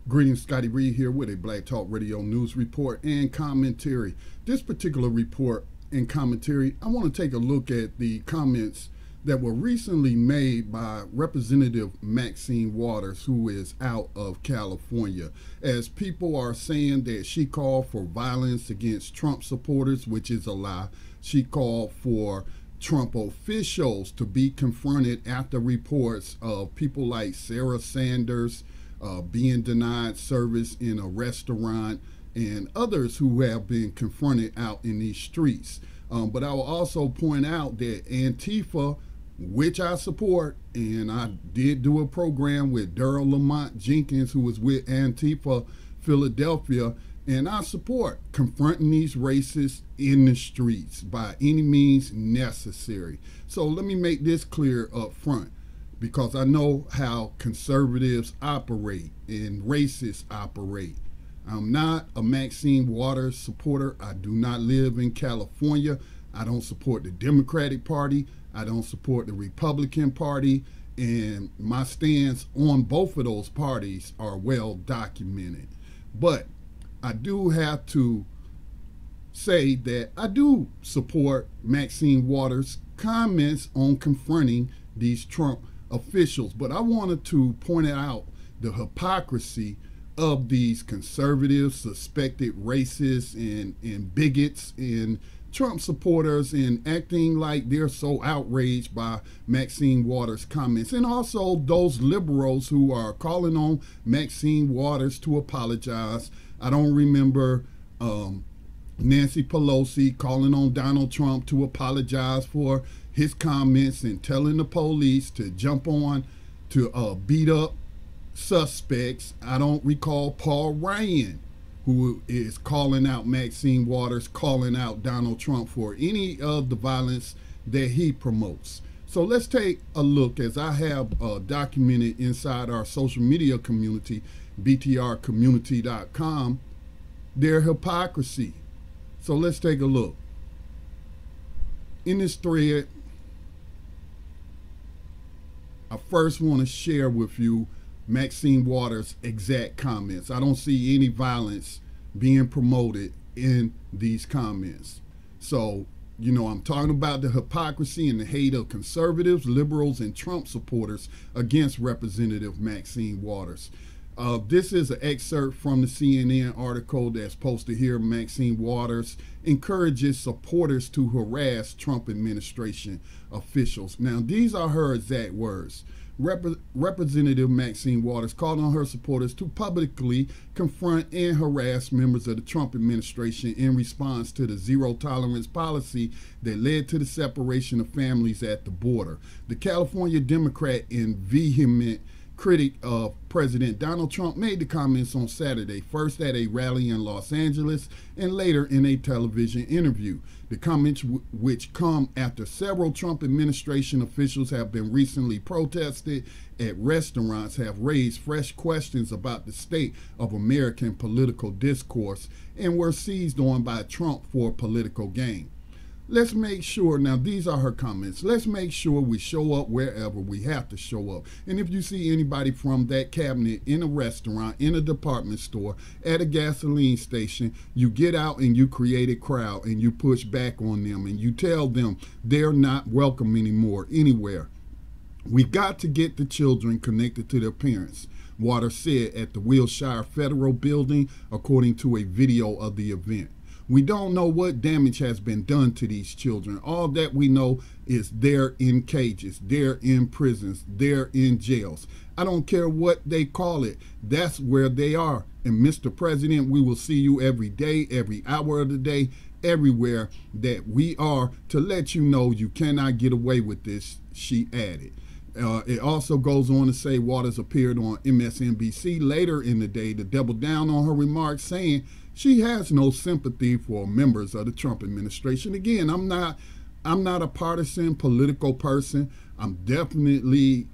Greetings, Scotty Reed here with a Black Talk Radio news report and commentary. This particular report and commentary, I want to take a look at the comments that were recently made by Representative Maxine Waters, who is out of California, as people are saying that she called for violence against Trump supporters, which is a lie. She called for Trump officials to be confronted after reports of people like Sarah Sanders being denied service in a restaurant and others who have been confronted out in these streets. But I will also point out that Antifa, which I support, and I did do a program with Darrell, Lamont, Jenkins, who was with Antifa Philadelphia, and I support confronting these racists in the streets by any means necessary. So let me make this clear up front, because I know how conservatives operate and racists operate. I'm not a Maxine Waters supporter. I do not live in California. I don't support the Democratic Party. I don't support the Republican Party. And my stance on both of those parties are well documented. But I do have to say that I do support Maxine Waters' comments on confronting these Trump officials. But I wanted to point out the hypocrisy of these conservatives, suspected racists and bigots and Trump supporters, and acting like they're so outraged by Maxine Waters' comments. And also those liberals who are calling on Maxine Waters to apologize. I don't remember Nancy Pelosi calling on Donald Trump to apologize for his comments and telling the police to jump on to beat up suspects. I don't recall Paul Ryan, who is calling out Maxine Waters, calling out Donald Trump for any of the violence that he promotes. So let's take a look, as I have documented inside our social media community, btrcommunity.com, their hypocrisy. So let's take a look. In this thread, I first want to share with you Maxine Waters' exact comments. I don't see any violence being promoted in these comments. So, you know, I'm talking about the hypocrisy and the hate of conservatives, liberals, and Trump supporters against Representative Maxine Waters. This is an excerpt from the CNN article that's posted here. Maxine Waters encourages supporters to harass Trump administration officials. Now, these are her exact words. Representative Maxine Waters called on her supporters to publicly confront and harass members of the Trump administration in response to the zero-tolerance policy that led to the separation of families at the border. The California Democrat and vehement critic of President Donald Trump made the comments on Saturday, first at a rally in Los Angeles and later in a television interview. The comments, which come after several Trump administration officials have been recently protested at restaurants, have raised fresh questions about the state of American political discourse and were seized on by Trump for political gain. Let's make sure, now these are her comments, let's make sure we show up wherever we have to show up. And if you see anybody from that cabinet in a restaurant, in a department store, at a gasoline station, you get out and you create a crowd and you push back on them and you tell them they're not welcome anymore anywhere. We got to get the children connected to their parents, Waters said at the Wilshire Federal Building, according to a video of the event. We don't know what damage has been done to these children. All that we know is they're in cages, they're in prisons, they're in jails. I don't care what they call it. That's where they are. And Mr. President, we will see you every day, every hour of the day, everywhere that we are, to let you know you cannot get away with this, she added. It also goes on to say Waters appeared on MSNBC later in the day to double down on her remarks, saying she has no sympathy for members of the Trump administration. Again, I'm not a partisan political person. I'm definitely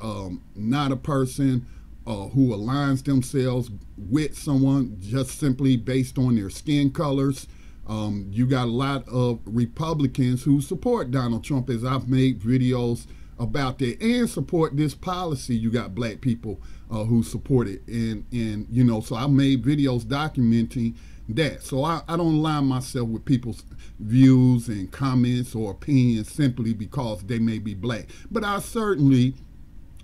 not a person who aligns themselves with someone just simply based on their skin colors. You got a lot of Republicans who support Donald Trump, as I've made videos about that and support this policy. You got black people who support it, and you know, so I made videos documenting that. So I don't align myself with people's views and comments or opinions simply because they may be black, but I certainly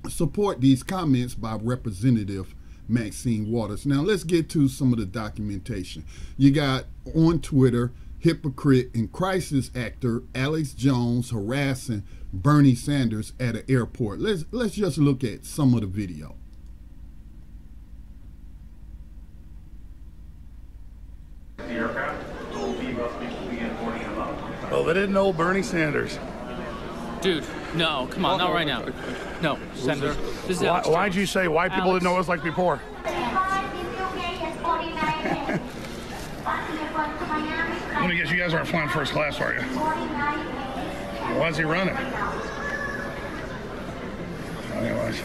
support these comments by Representative Maxine Waters. Now let's get to some of the documentation. You got on Twitter, hypocrite and crisis actor Alex Jones harassing Bernie Sanders at an airport. Let's just look at some of the video. The aircraft will be roughly begin boarding at about 25. Oh, they didn't know Bernie Sanders. Dude, no, come on, not right now. No, Senator. This is Alex Why'd you say white people didn't know what it's like before? Let me guess, you guys aren't flying first class, are you? Why is he running? Anyways,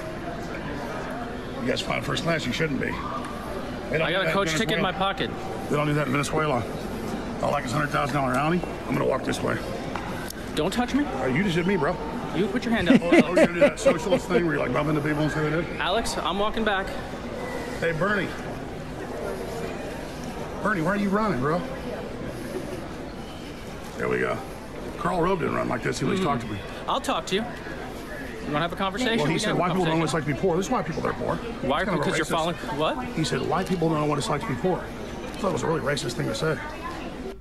you guys flying first class, you shouldn't be. I got a coach ticket in my pocket. They don't do that in Venezuela. All like his $100,000 bounty. I'm gonna walk this way. Don't touch me. You just hit me, bro. You put your hand up. Oh, you're gonna do that socialist thing where you're like bumping into people and say they did? Alex, I'm walking back. Hey, Bernie. Bernie, why are you running, bro? There we go. Karl Rove didn't run like this. He at least talked to me. I'll talk to you. You want to have a conversation? Well, he said white people don't know what it's like to be poor. This is why people are poor. Why? Because you're following what? He said white people don't know what it's like to be poor. I thought it was a really racist thing to say.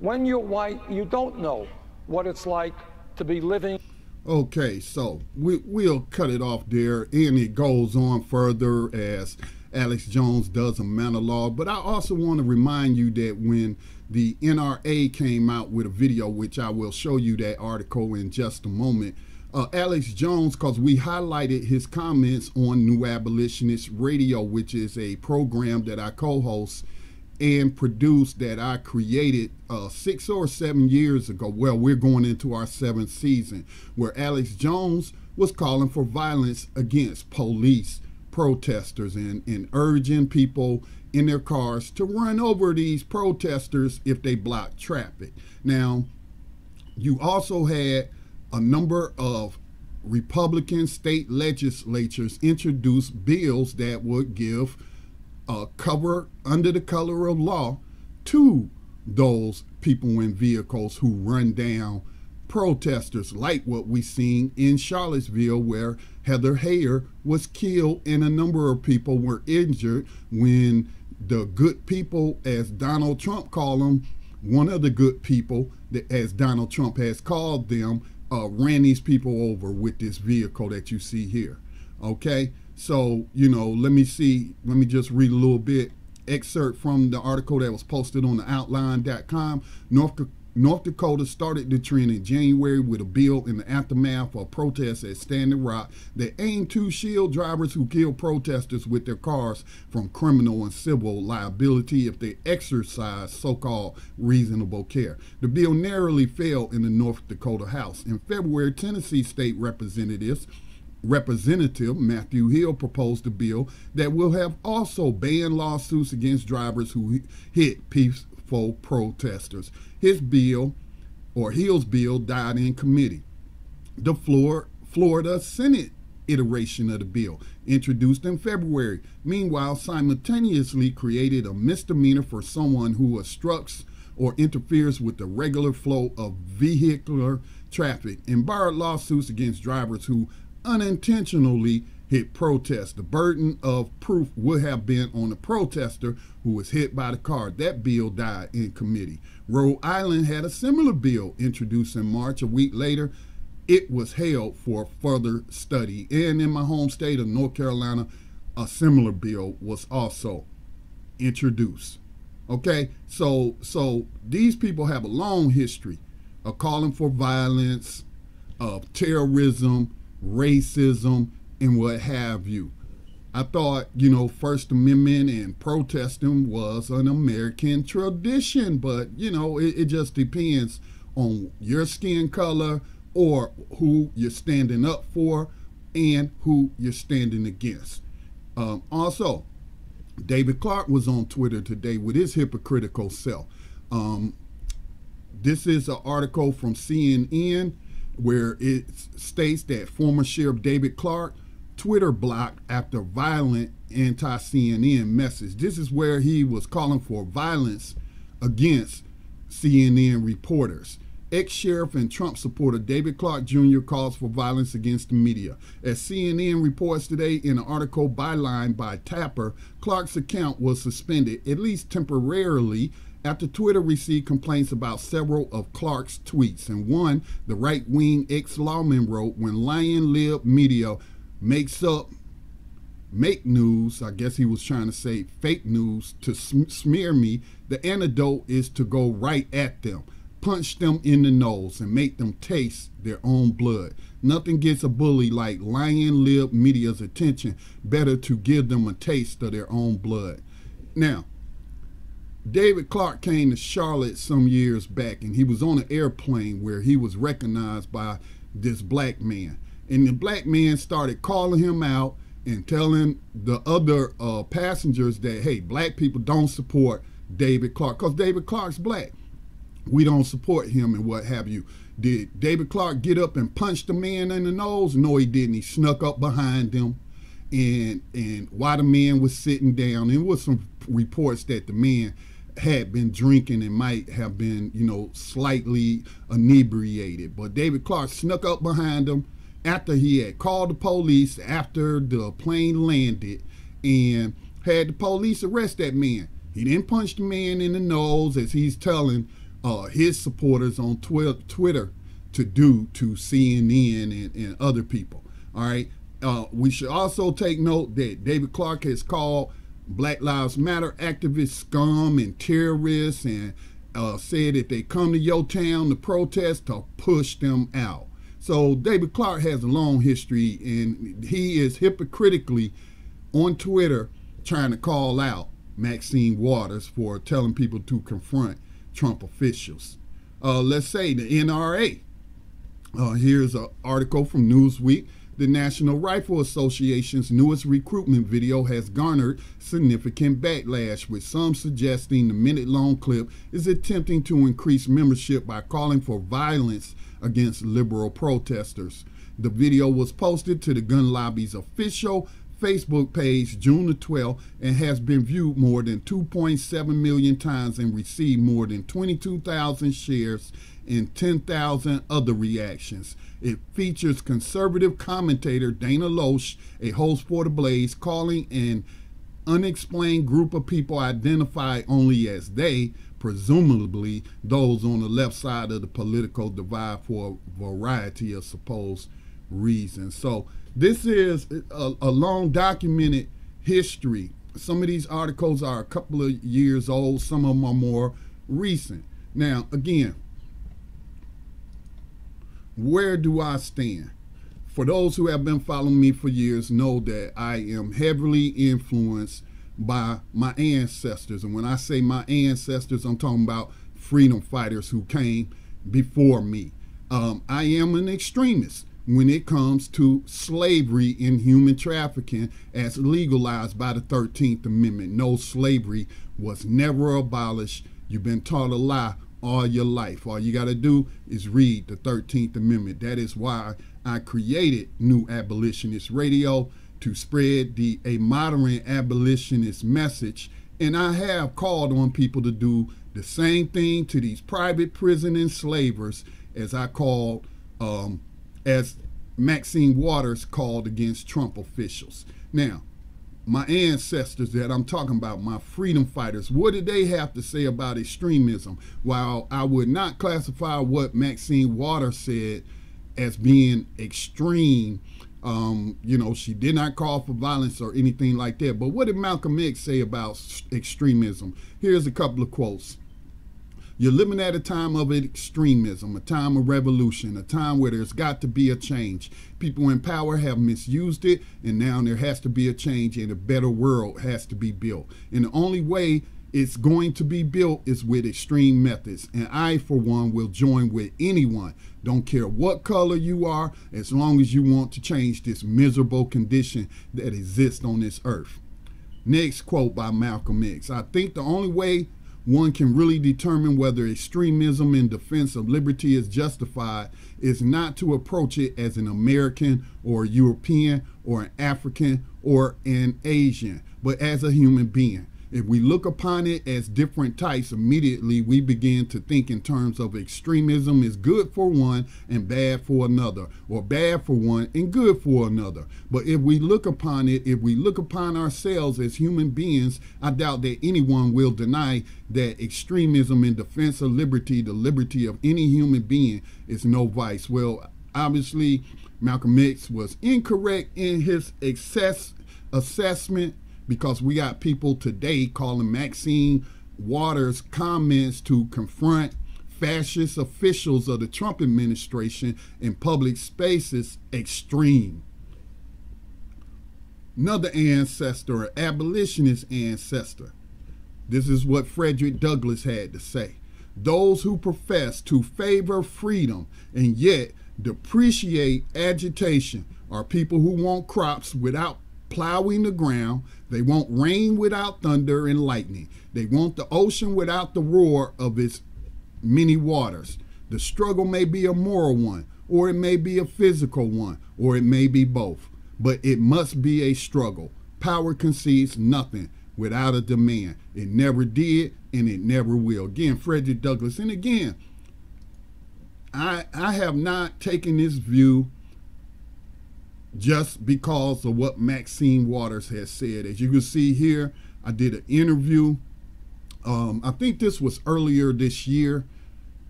When you're white, you don't know what it's like to be living. Okay, so we'll cut it off there, and it goes on further as Alex Jones does a monologue. But I also want to remind you that when the NRA came out with a video, which I will show you that article in just a moment, Alex Jones, because we highlighted his comments on New Abolitionist Radio, which is a program that I co-host and produced, that I created 6 or 7 years ago. Well, we're going into our 7th season, where Alex Jones was calling for violence against police protesters and urging people in their cars to run over these protesters if they block traffic. Now, you also had a number of Republican state legislatures introduce bills that would give cover under the color of law to those people in vehicles who run down protesters, like what we seen in Charlottesville, where Heather Heyer was killed and a number of people were injured when the good people, as Donald Trump called them, one of the good people, that, as Donald Trump has called them, ran these people over with this vehicle that you see here. Okay, so, you know, let me just read a little bit, excerpt from the article that was posted on the outline.com. North Dakota started the trend in January with a bill in the aftermath of protests at Standing Rock that aimed to shield drivers who kill protesters with their cars from criminal and civil liability if they exercise so-called reasonable care. The bill narrowly failed in the North Dakota House. In February, Tennessee State Representative Matthew Hill proposed a bill that will have also banned lawsuits against drivers who hit peaceful protesters. His bill, or Hill's bill, died in committee. The Florida Senate iteration of the bill, introduced in February, meanwhile simultaneously created a misdemeanor for someone who obstructs or interferes with the regular flow of vehicular traffic, and barred lawsuits against drivers who unintentionally hit protests. The burden of proof would have been on the protester who was hit by the car. That bill died in committee. Rhode Island had a similar bill introduced in March. A week later, it was held for further study. And in my home state of North Carolina, a similar bill was also introduced. Okay, so these people have a long history of calling for violence, of terrorism, racism, and what have you. I thought, you know, First Amendment and protesting was an American tradition, but, you know, it just depends on your skin color or who you're standing up for and who you're standing against. Also, David Clarke was on Twitter today with his hypocritical self. This is an article from CNN where it states that former Sheriff David Clarke Twitter blocked after violent anti-CNN message. This is where he was calling for violence against CNN reporters. Ex-sheriff and Trump supporter David Clarke Jr. calls for violence against the media. As CNN reports today in an article bylined by Tapper, Clarke's account was suspended, at least temporarily, after Twitter received complaints about several of Clarke's tweets. And one, the right-wing ex-lawman wrote, "When lion-lib media make news," I guess he was trying to say fake news, "to smear me, the antidote is to go right at them, punch them in the nose, and make them taste their own blood. Nothing gets a bully like lion-lib media's attention. Better to give them a taste of their own blood." Now, David Clarke came to Charlotte some years back, and he was on an airplane where he was recognized by this black man. And the black man started calling him out and telling the other passengers that, hey, black people don't support David Clarke because David Clarke's black. We don't support him and what have you. Did David Clarke get up and punch the man in the nose? No, he didn't. He snuck up behind him, and while the man was sitting down, there was some reports that the man had been drinking and might have been, slightly inebriated. But David Clarke snuck up behind him after he had called the police, after the plane landed, and had the police arrest that man. He didn't punch the man in the nose, as he's telling his supporters on Twitter to do to CNN and other people. All right. We should also take note that David Clarke has called Black Lives Matter activists scum and terrorists, and said if they come to your town to protest, to push them out. So David Clarke has a long history, and he is hypocritically on Twitter trying to call out Maxine Waters for telling people to confront Trump officials. Let's say the NRA. Here's an article from Newsweek. The National Rifle Association's newest recruitment video has garnered significant backlash, with some suggesting the minute-long clip is attempting to increase membership by calling for violence against liberal protesters. The video was posted to the gun lobby's official Facebook page June the 12th and has been viewed more than 2.7 million times and received more than 22,000 shares and 10,000 other reactions. It features conservative commentator Dana Loesch, a host for The Blaze, calling an unexplained group of people identified only as they, presumably those on the left side of the political divide, for a variety of supposed reasons. So this is a long documented history. Some of these articles are a couple of years old, some of them are more recent. Now, again, where do I stand? For those who have been following me for years know that I am heavily influenced by my ancestors. And when I say my ancestors, I'm talking about freedom fighters who came before me. I am an extremist when it comes to slavery and human trafficking as legalized by the 13th Amendment. No, slavery was never abolished. You've been taught a lie all your life. All you got to do is read the 13th Amendment. That is why I created New Abolitionist Radio, to spread a modern abolitionist message. And I have called on people to do the same thing to these private prison enslavers as I called, as Maxine Waters called against Trump officials. Now, my ancestors that I'm talking about, my freedom fighters, what did they have to say about extremism? While I would not classify what Maxine Waters said as being extreme, she did not call for violence or anything like that. But what did Malcolm X say about extremism? Here's a couple of quotes. You're living at a time of extremism, a time of revolution, a time where there's got to be a change. People in power have misused it, and now there has to be a change, and a better world has to be built. And the only way it's going to be built is with extreme methods. And I, for one, will join with anyone. Don't care what color you are, as long as you want to change this miserable condition that exists on this earth. Next quote by Malcolm X. I think the only way one can really determine whether extremism in defense of liberty is justified is not to approach it as an American or a European or an African or an Asian, but as a human being. If we look upon it as different types, immediately we begin to think in terms of extremism is good for one and bad for another, or bad for one and good for another. But if we look upon it, if we look upon ourselves as human beings, I doubt that anyone will deny that extremism in defense of liberty, the liberty of any human being, is no vice. Well, obviously, Malcolm X was incorrect in his assessment, because we got people today calling Maxine Waters' comments to confront fascist officials of the Trump administration in public spaces extreme. Another ancestor, an abolitionist ancestor. This is what Frederick Douglass had to say. Those who profess to favor freedom and yet depreciate agitation are people who want crops without plowing the ground. They want rain without thunder and lightning. They want the ocean without the roar of its many waters. The struggle may be a moral one, or it may be a physical one, or it may be both. But it must be a struggle. Power concedes nothing without a demand. It never did, and it never will. Again, Frederick Douglass. And again, I have not taken this view just because of what Maxine Waters has said. As you can see here, I did an interview. I think this was earlier this year,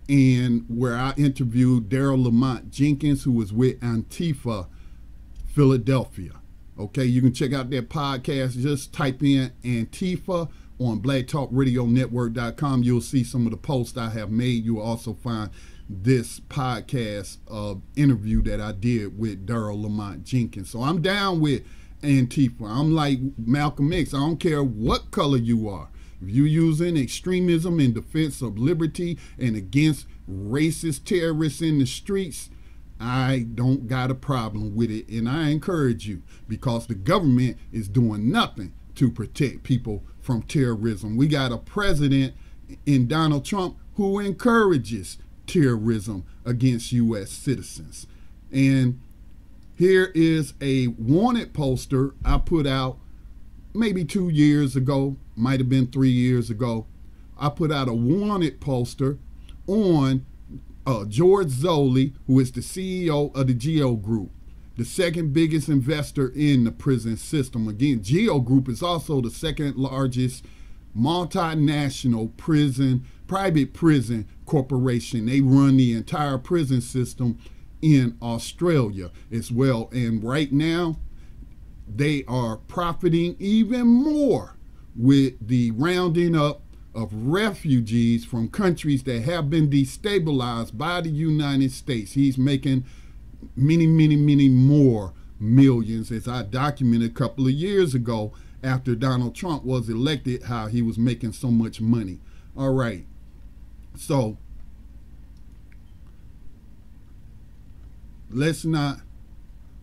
and where I interviewed Darrell Lamont Jenkins, who was with Antifa Philadelphia. Okay, you can check out that podcast. Just type in Antifa on blacktalkradionetwork.com. You'll see some of the posts I have made. You'll also find this podcast interview that I did with Darrell Lamont Jenkins. So I'm down with Antifa. I'm like Malcolm X. I don't care what color you are. If you're using extremism in defense of liberty and against racist terrorists in the streets, I don't got a problem with it, and I encourage you, because the government is doing nothing to protect people from terrorism. We got a president in Donald Trump who encourages terrorism against U.S. citizens. And here is a wanted poster I put out maybe 2 years ago, might have been 3 years ago. I put out a wanted poster on George Zoley, who is the CEO of the Geo Group, the second biggest investor in the prison system. Again, Geo Group is also the second largest multinational private prison corporation. They run the entire prison system in Australia as well. And right now, they are profiting even more with the rounding up of refugees from countries that have been destabilized by the United States. He's making many, many, many more millions, as I documented a couple of years ago after Donald Trump was elected, how he was making so much money. All right. So let's not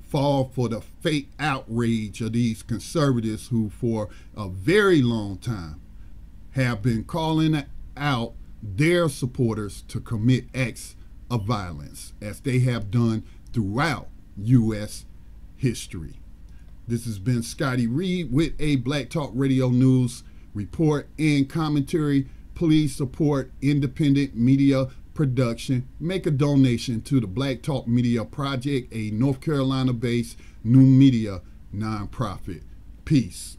fall for the fake outrage of these conservatives who for a very long time have been calling out their supporters to commit acts of violence, as they have done throughout U.S. history. This has been Scotty Reed with a Black Talk Radio News report and commentary. Please support independent media production. Make a donation to the Black Talk Media Project, a North Carolina-based new media nonprofit. Peace.